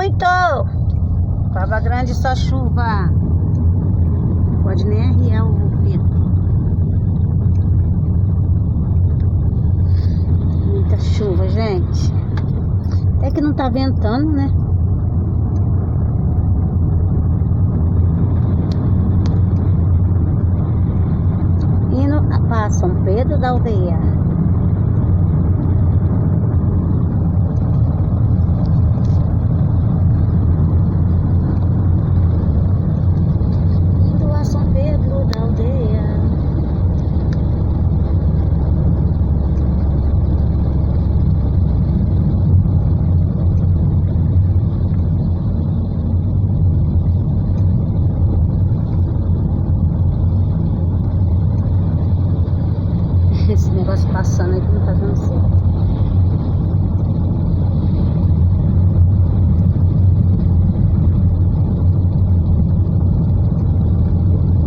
muito! Cova Grande só chuva. Pode nem arriar o Pedro. Muita chuva, gente. Até que não tá ventando, né? Indo para São Pedro da Aldeia. Indo a São Pedro da Aldeia. Esse negócio passando aqui não tá dando certo.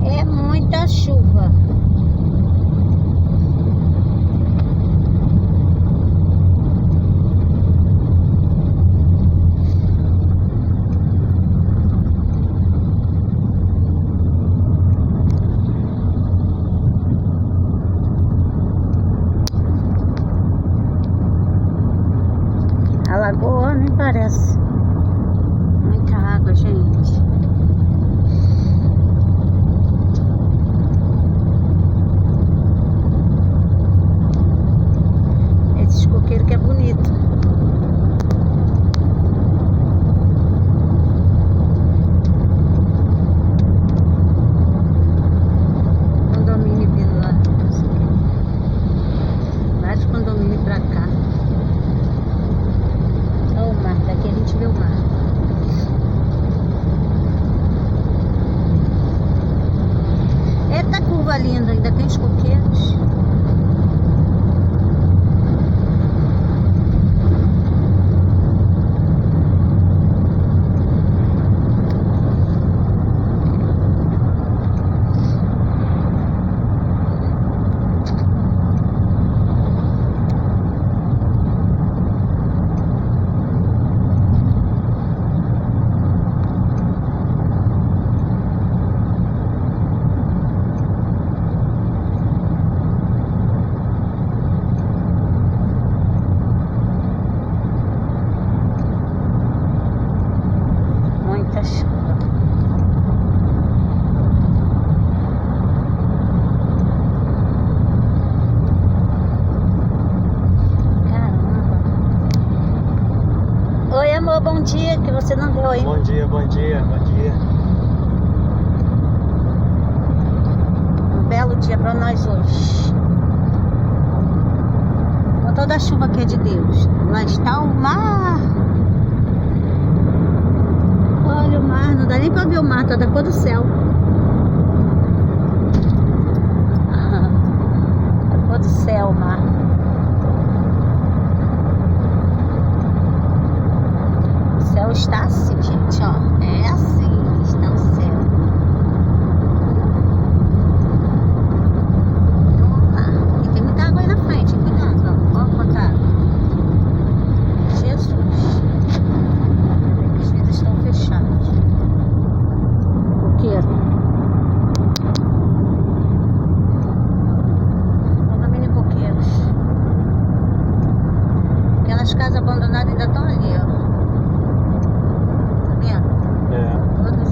É muita chuva. A lagoa nem parece. Muita água, gente. Esse coqueiro que é bonito. Condomínio vindo lá. Vários condomínios pra cá. Olha o mar, daqui a gente vê o mar. Eita curva linda, ainda tem os coqueiros. Muita chuva. Caramba. Oi, amor, bom dia, que você não deu aí. Bom dia, bom dia, bom dia. Um belo dia pra nós hoje. Com toda a chuva que é de Deus. Lá está o mar. Olha o mar, não dá nem pra ver o mar, tá da cor do céu. Da cor do céu, o mar. O céu está assim, gente, ó. É assim, está o céu. Vamos lá. E tem muita água aí na frente, cuidado, ó. Ó, quanta água. Jesus. Os vidros estão fechados. Coqueiro. Condomínio Coqueiros. Aquelas casas abandonadas ainda estão ali, ó. Tá vendo? É. Todas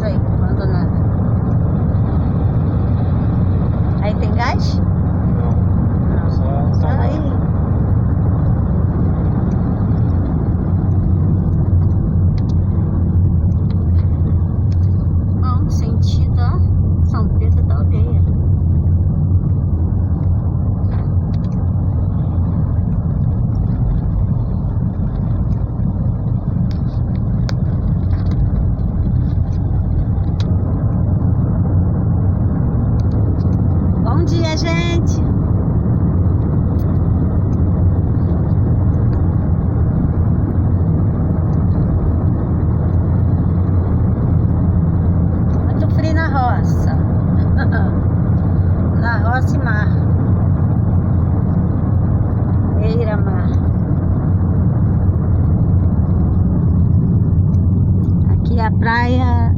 a Praia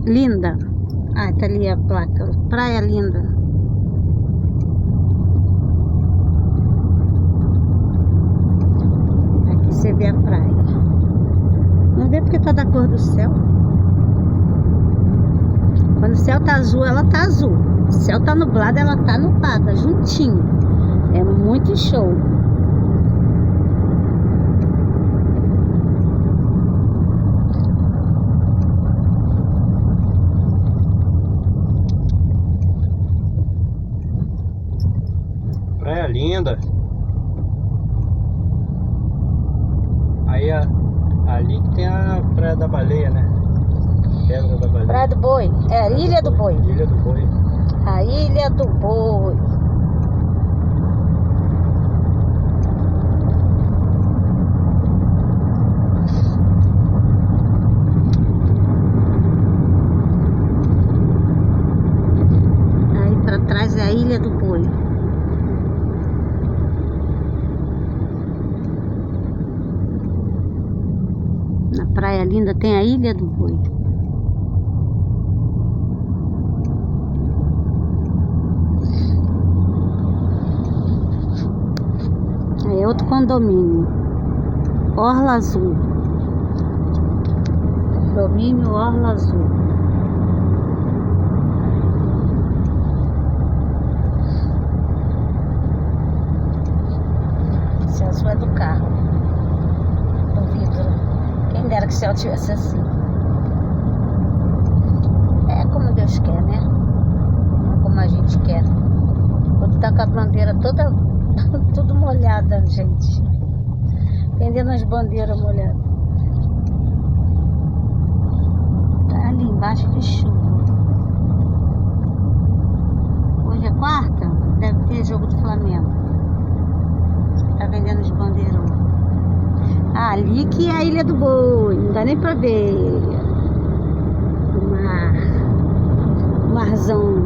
Linda. Ah, tá ali a placa. Praia Linda. Aqui você vê a praia. Não vê porque tá da cor do céu. Quando o céu tá azul, ela tá azul. Se o céu tá nublado, ela tá nublada, juntinho. É muito show. Praia Linda. Aí ali que tem a Praia da Baleia, né? Pedra da Baleia. Praia do Boi. É, Ilha do Boi. Ilha do Boi. A Ilha do Boi. Aí pra trás é a Ilha do Boi. Na Praia Linda tem a Ilha do Boi. Aí é outro condomínio. Orla Azul. Condomínio Orla Azul. Esse azul é do carro. Do vidro. Quem dera que o céu tivesse assim. É como Deus quer, né? Não como a gente quer. Quando tá com a bandeira toda, tudo molhada, gente. Vendendo as bandeiras molhadas. Tá ali embaixo de chuva. Hoje é quarta? Deve ter jogo do Flamengo. Tá vendendo as bandeiras. Ali que é a Ilha do Boi, não dá nem pra ver o mar, o marzão.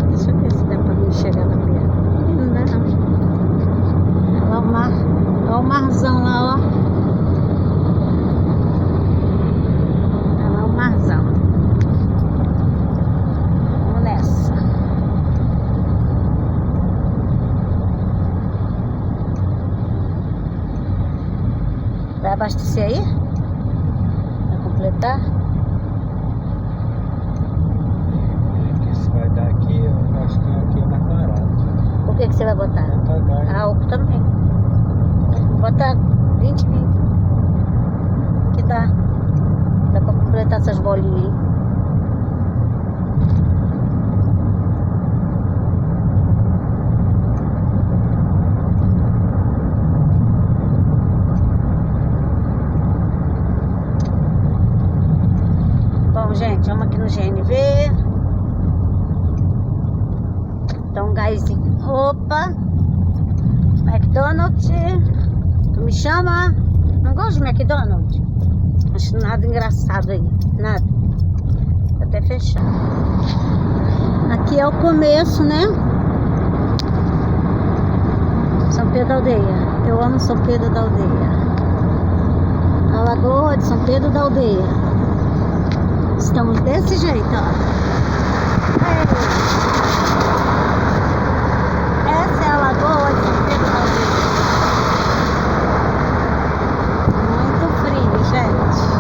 Deixa eu ver se dá pra mim chegar lá perto. Não dá não. Olha lá o mar, olha o marzão lá, ó. Olha lá o marzão. Vamos nessa. Vai abastecer aí? Vai completar? Que se vai dar aqui, eu acho que aqui é mais barato. O que você vai botar? Botar gás. Álcool também. Bota 20 litros. Que dá. Dá pra completar essas bolinhas aí. Bom, gente, vamos aqui no GNV. Dá um gásinho. Opa! McDonald's. Tu me chama? Não gosto de McDonald's. Acho nada engraçado aí. Nada. Tá até fechado. Aqui é o começo, né? São Pedro da Aldeia. Eu amo São Pedro da Aldeia. A Lagoa de São Pedro da Aldeia. Estamos desse jeito, ó. Essa é a Lagoa de São Pedro da Aldeia. Muito frio, gente.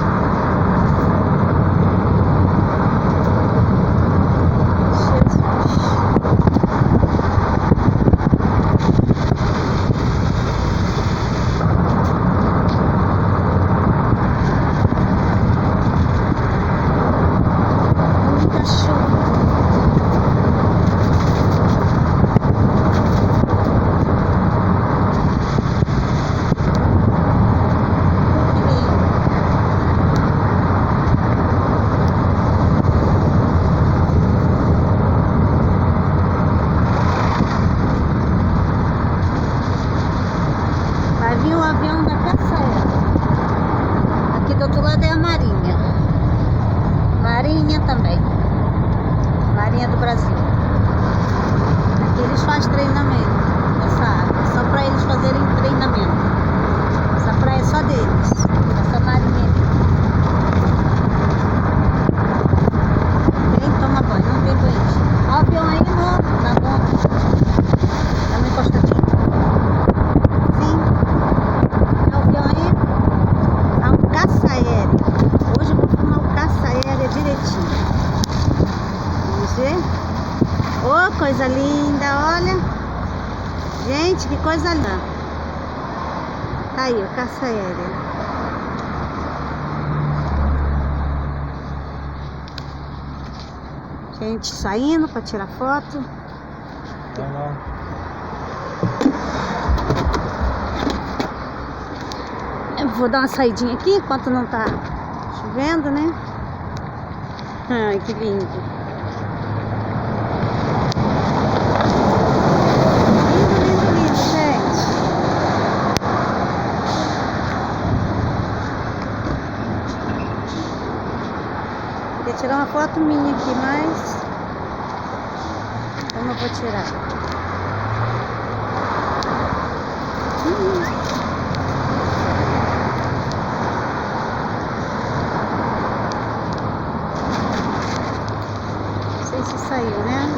Marinha também. Marinha do Brasil. Aqui eles fazem treinamento nessa água. Só para eles fazerem treinamento. Essa coisa linda, olha. Gente, que coisa linda. Tá aí, o caça aérea. Gente saindo para tirar foto. Eu vou dar uma saidinha aqui enquanto não tá chovendo, né? Ai, que lindo. Lindo, lindo, lindo, gente. Queria tirar uma foto minha aqui, mas como eu vou tirar? Não sei se saiu, né?